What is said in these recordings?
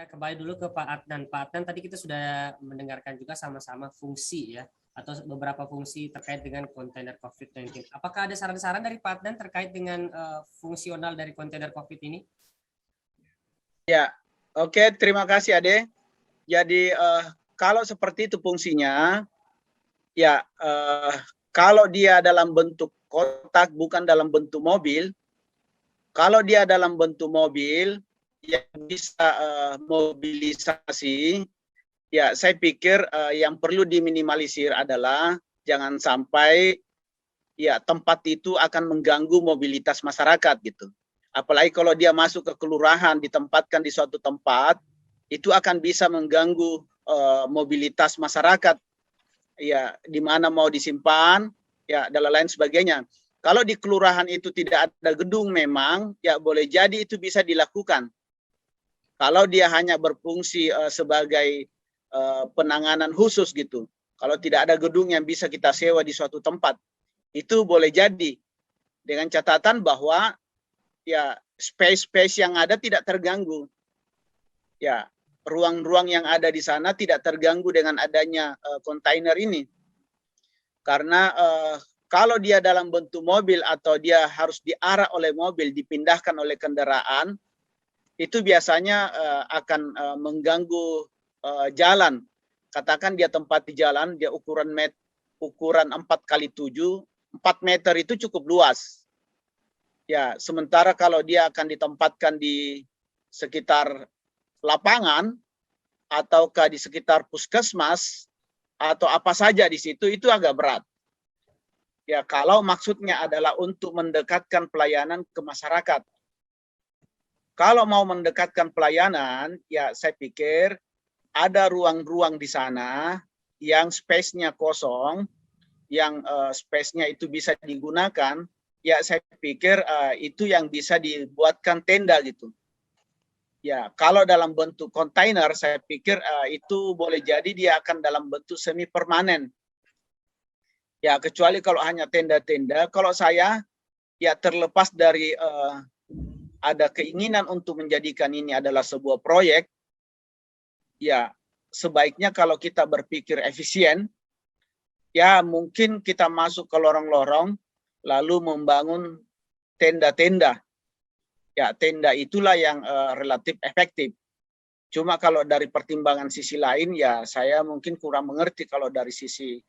Saya kembali dulu ke Pak Adnan. Pak Adnan, tadi kita sudah mendengarkan juga sama-sama fungsi ya, atau beberapa fungsi terkait dengan kontainer COVID-19. Apakah ada saran-saran dari Pak Adnan terkait dengan fungsional dari kontainer COVID ini? Ya, oke, terima kasih Ade. Jadi kalau seperti itu fungsinya, ya kalau dia dalam bentuk kotak bukan dalam bentuk mobil, kalau dia dalam bentuk mobil yang bisa mobilisasi, ya saya pikir yang perlu diminimalisir adalah jangan sampai ya tempat itu akan mengganggu mobilitas masyarakat gitu. Apalagi kalau dia masuk ke kelurahan, ditempatkan di suatu tempat, itu akan bisa mengganggu mobilitas masyarakat, ya di mana mau disimpan, ya dan lain sebagainya. Kalau di kelurahan itu tidak ada gedung memang, ya boleh jadi itu bisa dilakukan. Kalau dia hanya berfungsi sebagai penanganan khusus gitu, kalau tidak ada gedung yang bisa kita sewa di suatu tempat, itu boleh jadi dengan catatan bahwa ya space yang ada tidak terganggu, ya ruang-ruang yang ada di sana tidak terganggu dengan adanya kontainer ini, karena kalau dia dalam bentuk mobil atau dia harus diarah oleh mobil, dipindahkan oleh kendaraan, itu biasanya akan mengganggu jalan. Katakan dia tempat di jalan, dia ukuran 4x7, 4 meter itu cukup luas. Ya, sementara kalau dia akan ditempatkan di sekitar lapangan ataukah di sekitar puskesmas atau apa saja di situ, itu agak berat. Ya, kalau maksudnya adalah untuk mendekatkan pelayanan ke masyarakat. Kalau mau mendekatkan pelayanan, ya saya pikir ada ruang-ruang di sana yang space-nya kosong, yang space-nya itu bisa digunakan, ya saya pikir itu yang bisa dibuatkan tenda gitu. Ya, kalau dalam bentuk kontainer, saya pikir itu boleh jadi dia akan dalam bentuk semi permanen. Ya, kecuali kalau hanya tenda-tenda. Kalau saya, ya terlepas dari ada keinginan untuk menjadikan ini adalah sebuah proyek, ya sebaiknya kalau kita berpikir efisien, ya mungkin kita masuk ke lorong-lorong, lalu membangun tenda-tenda. Ya, tenda itulah yang relatif efektif. Cuma kalau dari pertimbangan sisi lain, ya saya mungkin kurang mengerti kalau dari sisi,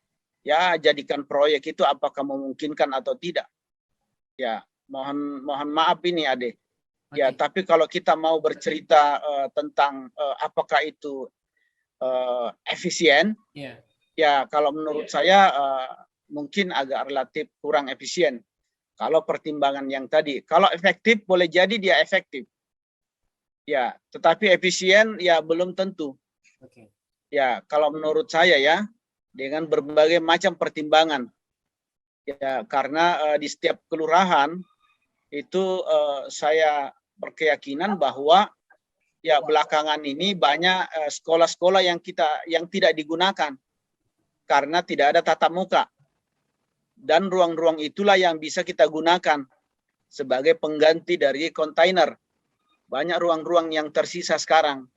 ya jadikan proyek itu apakah memungkinkan atau tidak. Ya, mohon maaf ini Ade. Ya, tapi kalau kita mau bercerita tentang apakah itu efisien, ya kalau menurut saya mungkin agak relatif kurang efisien. Kalau pertimbangan yang tadi, kalau efektif boleh jadi dia efektif, ya, tetapi efisien ya belum tentu. Ya, kalau menurut saya ya, dengan berbagai macam pertimbangan, ya karena di setiap kelurahan itu saya berkeyakinan bahwa ya belakangan ini banyak sekolah-sekolah yang tidak digunakan karena tidak ada tatap muka. Dan ruang-ruang itulah yang bisa kita gunakan sebagai pengganti dari kontainer. Banyak ruang-ruang yang tersisa sekarang.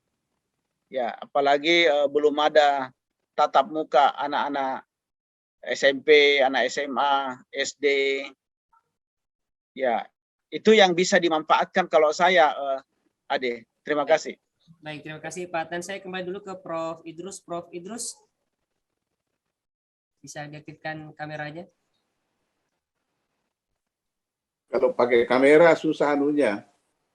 Ya, apalagi belum ada tatap muka anak-anak SMP, anak SMA, SD. Ya, itu yang bisa dimanfaatkan kalau saya, Ade. Terima kasih. Baik, terima kasih Pak. Dan saya kembali dulu ke Prof. Idrus. Prof. Idrus, bisa diaktifkan kameranya? Kalau pakai kamera susah anunya,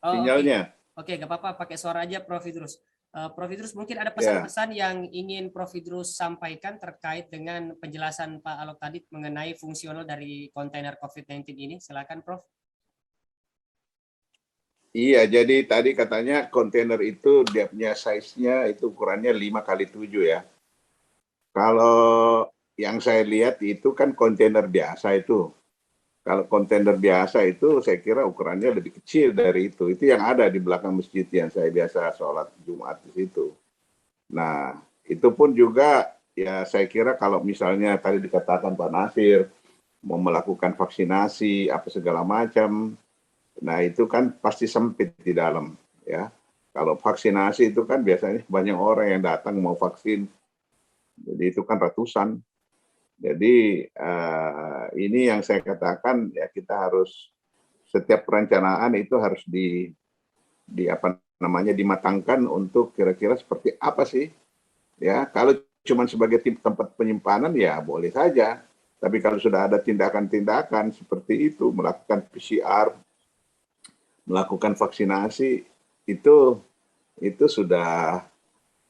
sinyalnya. Oke, nggak apa-apa, pakai suara aja Prof. Idrus. Prof. Idrus, mungkin ada pesan-pesan yang ingin Prof. Idrus sampaikan terkait dengan penjelasan Pak Alok tadi mengenai fungsional dari kontainer COVID-19 ini. Silakan, Prof. Iya, jadi tadi katanya kontainer itu dia punya size-nya itu ukurannya 5x7 ya. Kalau yang saya lihat itu kan kontainer biasa itu. Kalau kontainer biasa itu saya kira ukurannya lebih kecil dari itu. Itu yang ada di belakang masjid yang saya biasa sholat Jumat di situ. Nah, itu pun juga ya saya kira kalau misalnya tadi dikatakan Pak Nasir mau melakukan vaksinasi apa segala macam, nah itu kan pasti sempit di dalam ya. Kalau vaksinasi itu kan biasanya banyak orang yang datang mau vaksin, jadi itu kan ratusan. Jadi ini yang saya katakan ya, kita harus setiap perencanaan itu harus di apa namanya dimatangkan untuk kira-kira seperti apa sih ya. Kalau cuma sebagai tempat penyimpanan ya boleh saja, tapi kalau sudah ada tindakan-tindakan seperti itu, melakukan PCR, melakukan vaksinasi, itu sudah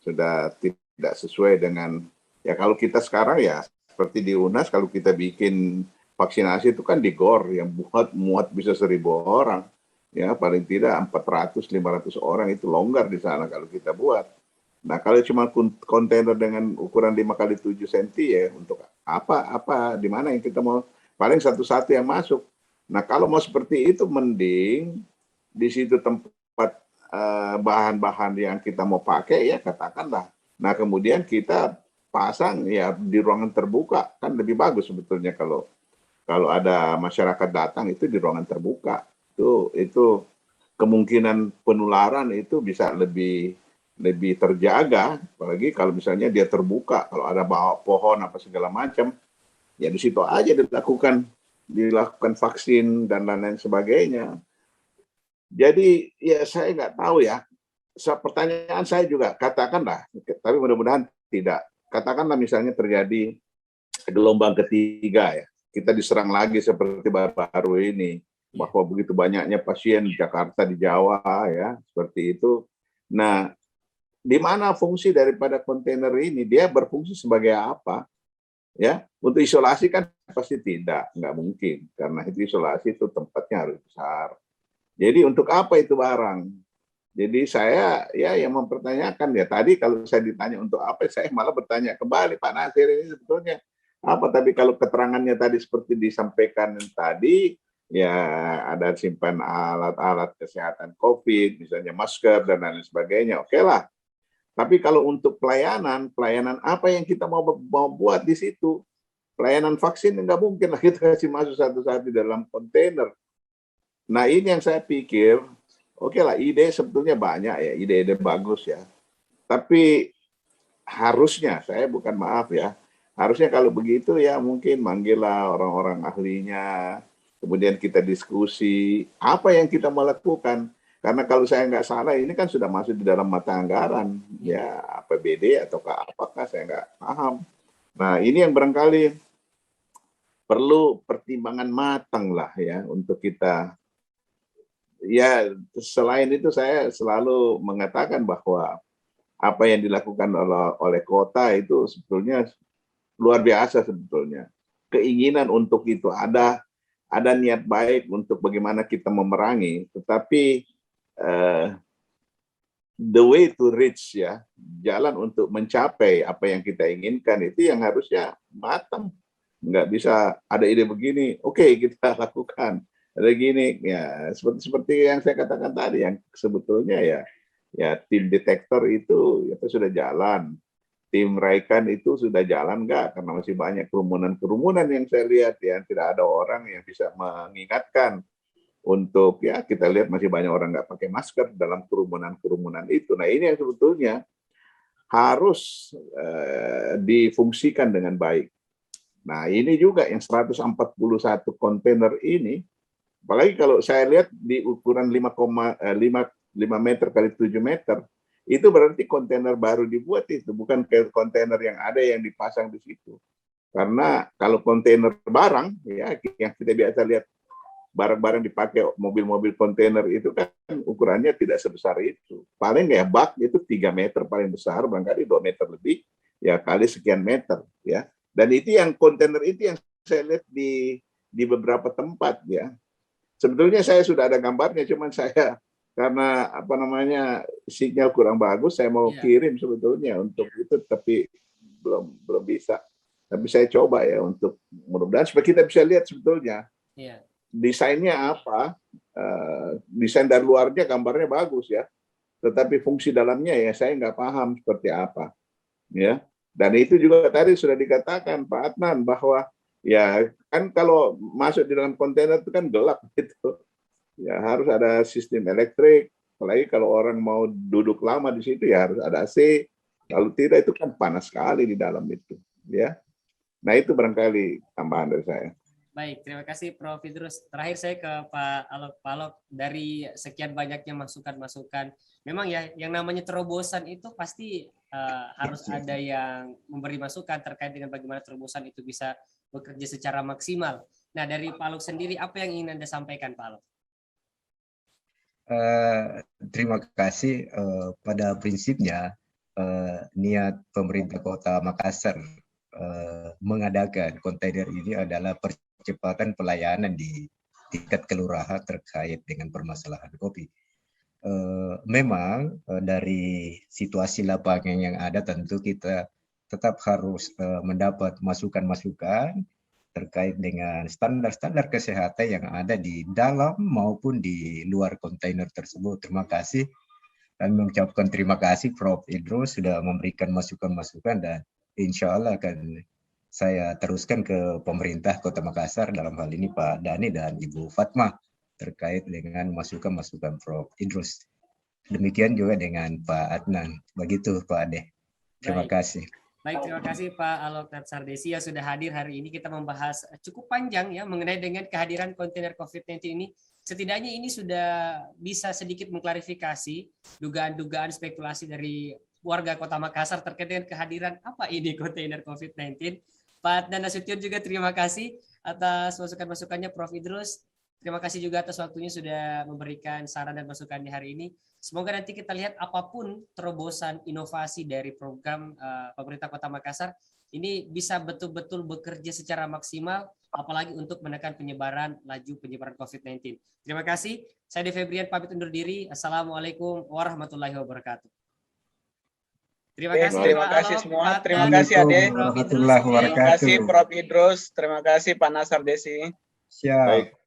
tidak sesuai dengan, ya kalau kita sekarang ya seperti di UNAS, kalau kita bikin vaksinasi itu kan di GOR yang muat bisa 1.000 orang, ya paling tidak 400-500 orang itu longgar di sana kalau kita buat. Nah kalau cuma kontainer dengan ukuran 5x7 cm ya untuk apa di mana yang kita mau, paling satu-satu yang masuk. Nah kalau mau seperti itu mending di situ tempat bahan-bahan yang kita mau pakai ya katakanlah. Nah kemudian kita pasang ya di ruangan terbuka, kan lebih bagus sebetulnya kalau ada masyarakat datang itu di ruangan terbuka. Itu kemungkinan penularan itu bisa lebih terjaga, apalagi kalau misalnya dia terbuka, kalau ada pohon apa segala macam, ya di situ aja dilakukan vaksin dan lain-lain sebagainya. Jadi ya saya nggak tahu ya. Pertanyaan saya juga, katakanlah, tapi mudah-mudahan tidak. Katakanlah misalnya terjadi gelombang ketiga ya, kita diserang lagi seperti baru-baru ini, bahwa begitu banyaknya pasien di Jakarta, di Jawa ya, seperti itu. Nah, di mana fungsi daripada kontainer ini? Dia berfungsi sebagai apa? Ya, untuk isolasi kan pasti tidak, nggak mungkin, karena itu isolasi itu tempatnya harus besar. Jadi untuk apa itu barang? Jadi saya ya yang mempertanyakan ya, tadi kalau saya ditanya untuk apa, saya malah bertanya kembali, Pak Nasir ini sebetulnya apa? Tapi kalau keterangannya tadi seperti disampaikan tadi, ya ada simpan alat-alat kesehatan COVID, misalnya masker dan lain sebagainya, oke lah. Tapi kalau untuk pelayanan apa yang kita mau buat di situ? Pelayanan vaksin nggak mungkin lah kita kasih masuk satu-satu dalam kontainer. Nah ini yang saya pikir, oke lah ide sebetulnya banyak ya, ide-ide bagus ya. Tapi harusnya, saya bukan maaf ya, harusnya kalau begitu ya mungkin manggillah orang-orang ahlinya, kemudian kita diskusi, apa yang kita mau lakukan. Karena kalau saya nggak salah, ini kan sudah masuk di dalam mata anggaran, ya APBD ataukah apakah, saya nggak paham. Nah ini yang barangkali perlu pertimbangan matang lah ya untuk kita. Ya, selain itu saya selalu mengatakan bahwa apa yang dilakukan oleh kota itu sebetulnya luar biasa sebetulnya. Keinginan untuk itu ada niat baik untuk bagaimana kita memerangi, tetapi the way to reach ya, jalan untuk mencapai apa yang kita inginkan itu yang harusnya matang. Nggak bisa ada ide begini, oke kita lakukan. Ada gini ya, seperti yang saya katakan tadi, yang sebetulnya ya tim detektor itu sudah jalan, tim Raikan itu sudah jalan nggak, karena masih banyak kerumunan yang saya lihat ya, tidak ada orang yang bisa mengingatkan untuk ya, kita lihat masih banyak orang nggak pakai masker dalam kerumunan itu. Nah ini yang sebetulnya harus difungsikan dengan baik. Nah ini juga yang 141 kontainer ini, apalagi kalau saya lihat di ukuran 5 meter kali 7 meter, itu berarti kontainer baru dibuat itu, bukan kontainer yang ada yang dipasang di situ. Karena kalau kontainer barang, ya yang kita biasa lihat barang-barang dipakai mobil-mobil kontainer itu kan ukurannya tidak sebesar itu. Paling ya bak itu 3 meter paling besar, barangkali 2 meter lebih, ya kali sekian meter. Ya. Dan itu yang kontainer itu yang saya lihat di beberapa tempat ya. Sebetulnya saya sudah ada gambarnya, cuman saya karena sinyal kurang bagus, saya mau kirim sebetulnya untuk itu, tapi belum bisa. Tapi saya coba ya untuk mudah-mudahan supaya kita bisa lihat sebetulnya desainnya apa, desain dari luarnya gambarnya bagus ya, tetapi fungsi dalamnya ya saya nggak paham seperti apa, ya. Dan itu juga tadi sudah dikatakan Pak Adnan bahwa ya kan kalau masuk di dalam kontainer itu kan gelap gitu. Ya harus ada sistem elektrik, Apalagi kalau orang mau duduk lama di situ ya harus ada AC. Kalau tidak itu kan panas sekali di dalam itu, ya. Nah itu barangkali tambahan dari saya. Baik, terima kasih Prof. Idrus. Terakhir saya ke Pak Alok. Pak Alok, dari sekian banyaknya masukan-masukan, memang ya yang namanya terobosan itu pasti harus ada yang memberi masukan terkait dengan bagaimana terobosan itu bisa bekerja secara maksimal. Nah, dari Pak Alok sendiri, apa yang ingin Anda sampaikan, Pak Alok? Terima kasih. Pada prinsipnya, niat pemerintah Kota Makassar mengadakan kontainer ini adalah percepatan pelayanan di tingkat kelurahan terkait dengan permasalahan kopi. Memang dari situasi lapangan yang ada tentu kita tetap harus mendapat masukan-masukan terkait dengan standar-standar kesehatan yang ada di dalam maupun di luar kontainer tersebut. Terima kasih. Kami mengucapkan terima kasih Prof. Idrus sudah memberikan masukan-masukan dan insya Allah akan saya teruskan ke pemerintah Kota Makassar, dalam hal ini Pak Dhani dan Ibu Fatma, terkait dengan masukan-masukan Prof. Idrus. Demikian juga dengan Pak Adnan. Begitu Pak Ade. Terima kasih. Baik, terima kasih Pak Alok Natsardesi yang sudah hadir hari ini. Kita membahas cukup panjang ya mengenai dengan kehadiran kontainer COVID-19 ini. Setidaknya ini sudah bisa sedikit mengklarifikasi dugaan-dugaan spekulasi dari warga Kota Makassar terkait dengan kehadiran apa ini kontainer COVID-19. Pak Adnan Nasution juga terima kasih atas masukan-masukannya Prof. Idrus. Terima kasih juga atas waktunya sudah memberikan saran dan masukan di hari ini. Semoga nanti kita lihat apapun terobosan inovasi dari program pemerintah Kota Makassar ini bisa betul-betul bekerja secara maksimal, apalagi untuk menekan laju penyebaran COVID-19. Terima kasih. Saya De Febrian pamit undur diri. Assalamualaikum warahmatullahi wabarakatuh. Terima kasih. Terima kasih semua. Terima kasih Ade. Warahmatullahi wabarakatuh. Terima kasih Prof. Idrus. Terima kasih Pak Natsardesi. Siap. Baik.